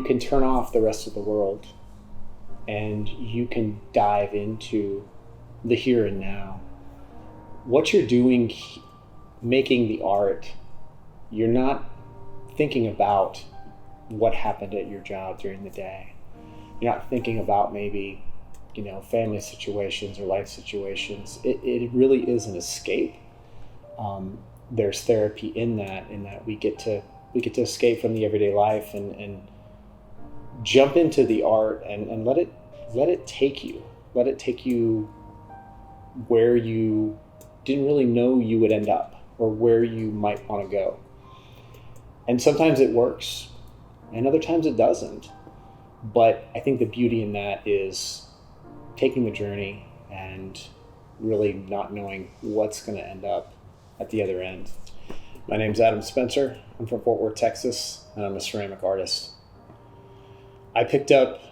can turn off the rest of the world and you can dive into the here and now. What you're doing, making the art, you're not thinking about what happened at your job during the day. You're not thinking about maybe, family situations or life situations. It really is an escape. There's therapy in that we get to escape from the everyday life and jump into the art and let it take you where you didn't really know you would end up or where you might want to go. And sometimes it works and other times it doesn't. But I think the beauty in that is taking the journey and really not knowing what's going to end up at the other end. My name's Adam Spencer. I'm from Fort Worth, Texas, and I'm a ceramic artist. I picked up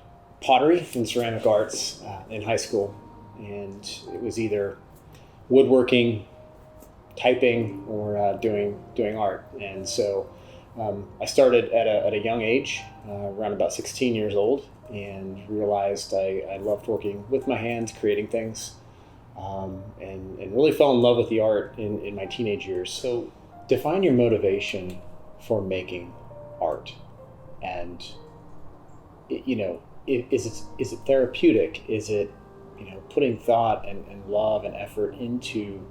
pottery and ceramic arts in high school, and it was either woodworking, typing, or doing art. And so I started at a young age, around about 16 years old, and realized I loved working with my hands, creating things, and really fell in love with the art in my teenage years. So define your motivation for making art, and is it therapeutic? Is it putting thought and love and effort into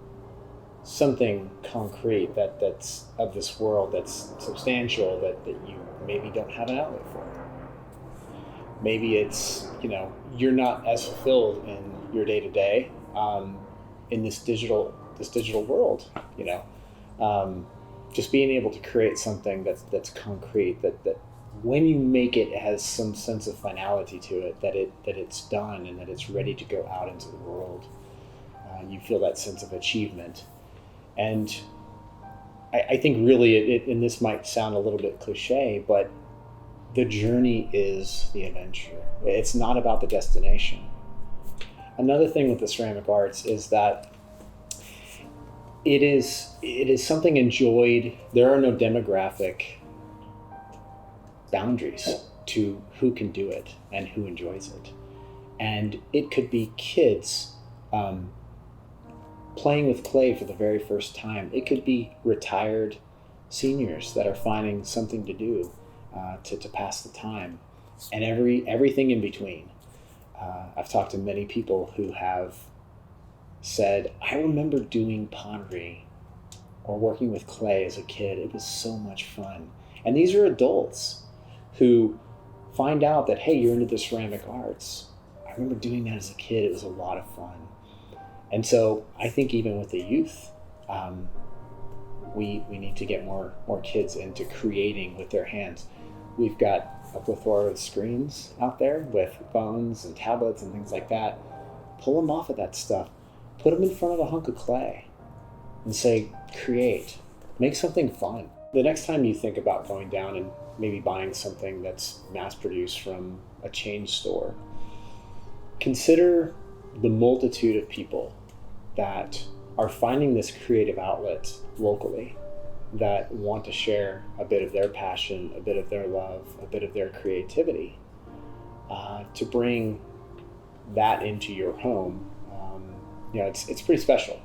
something concrete that's of this world, that's substantial, that you maybe don't have an outlet for? Maybe it's you're not as fulfilled in your day-to-day in this digital world. Just being able to create something that's concrete, that when you make it has some sense of finality to it, that it's done and that it's ready to go out into the world. You feel that sense of achievement. And I think really, and this might sound a little bit cliche, but the journey is the adventure. It's not about the destination. Another thing with the ceramic arts is that it is something enjoyed. There are no demographic boundaries to who can do it and who enjoys it. And it could be kids playing with clay for the very first time. It could be retired seniors that are finding something to do to pass the time, and everything in between. I've talked to many people who have said, I remember doing pottery or working with clay as a kid. It was so much fun. And these are adults who find out that, hey, you're into the ceramic arts. I remember doing that as a kid. It was a lot of fun. And so I think even with the youth, we need to get more kids into creating with their hands. We've got a plethora of screens out there with phones and tablets and things like that. Pull them off of that stuff. Put them in front of a hunk of clay and say, create. Make something fun. The next time you think about going down and maybe buying something that's mass-produced from a chain store, consider the multitude of people that are finding this creative outlet locally, that want to share a bit of their passion, a bit of their love, a bit of their creativity, to bring that into your home. It's pretty special.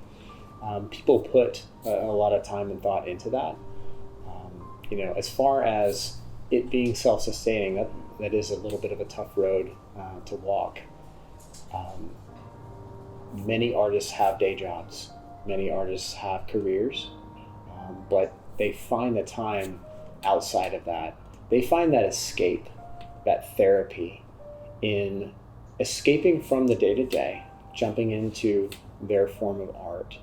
People put a lot of time and thought into that. As far as it being self-sustaining, that is a little bit of a tough road to walk. Many artists have day jobs. Many artists have careers, but they find the time outside of that. They find that escape, that therapy in escaping from the day-to-day, jumping into their form of art,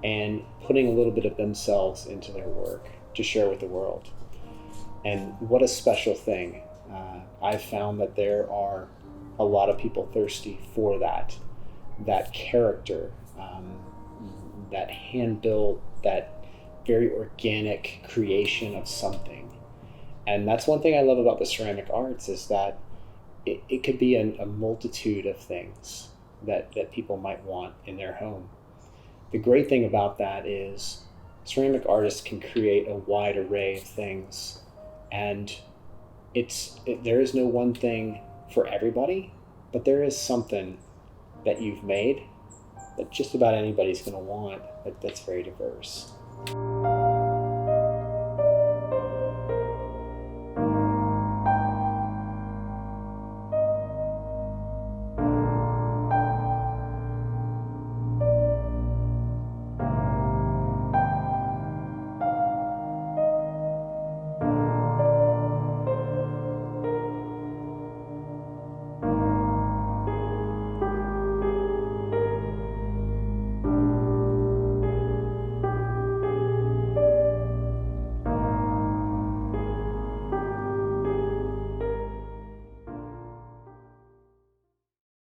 and putting a little bit of themselves into their work to share with the world. And what a special thing. I've found that there are a lot of people thirsty for that character, that hand-built, that very organic creation of something. And that's one thing I love about the ceramic arts, is that it could be a multitude of things that people might want in their home. The great thing about that is ceramic artists can create a wide array of things, and there is no one thing for everybody, but there is something that you've made that just about anybody's going to want, that's very diverse.